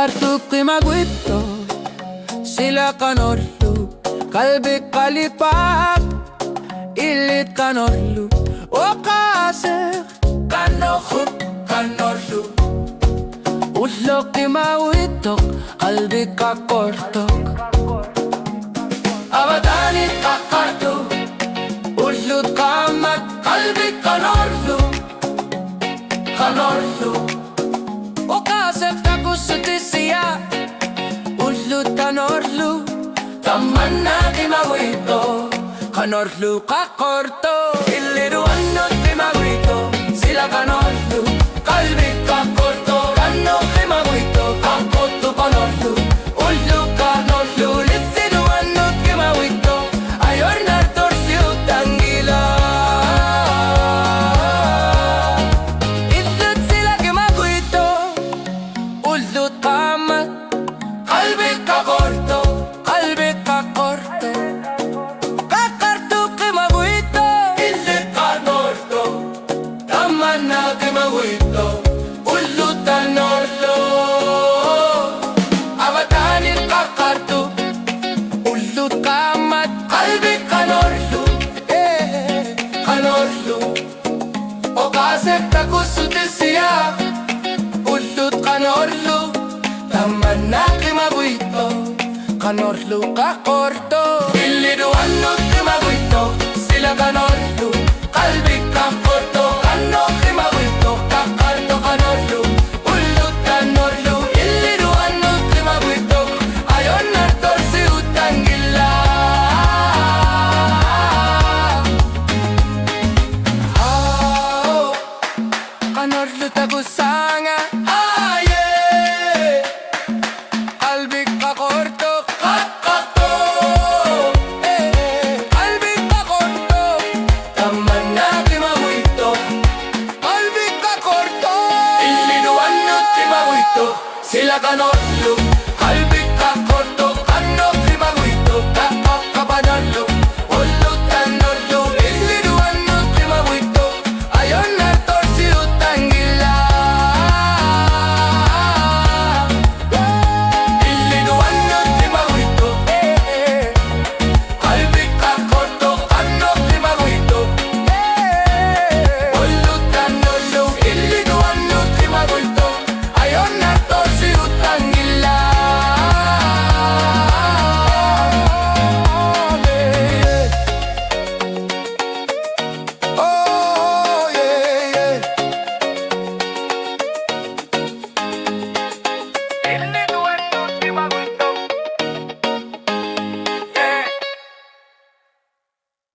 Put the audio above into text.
Kakartuk magwito sila kanorlu, kalbi kalipak ilit kanorlu, o kasek kanohuk kanorlu, ulok mawitok kalbi kakortok, abadanit kakartu ulut kamat kalbi kanorlu, kanorlu, o kasek kakusutisiya ulut kanorlu, tamanna kimawito kanorlu kakorto, iliruanot kimawito sila kanorlu, kalbi kakorto, kano kimawito kakorto kanorlu, ulu kanorlu, litiruanot kimawito ayor na torsiu tangila, ilut sila kimawito ulut kamat kalbi kakorto, kalbi kakorto, kakartuk kimawito ilit kanorto, tamanna kimawito ulut kanorlo, abatanit kakartuk ulut kamat kalbi kanorlo, kanorlo, o kasek takusutisiya ulut kanorlo, tamanna kimawito kanorlu kakorto, iliruanot kimawito sila kanorlu, kalbi kakorto, kano kimawito kakarto kanorlu, ulut kanorlu, iliruanot kimawito ayon na torsiu tangila, kanorlu tagusanga kalbi kakorto, kakarto, kalbi kakorto, tamanna kimawito kalbi kakorto, iliruanot kimawito sila kanorlu.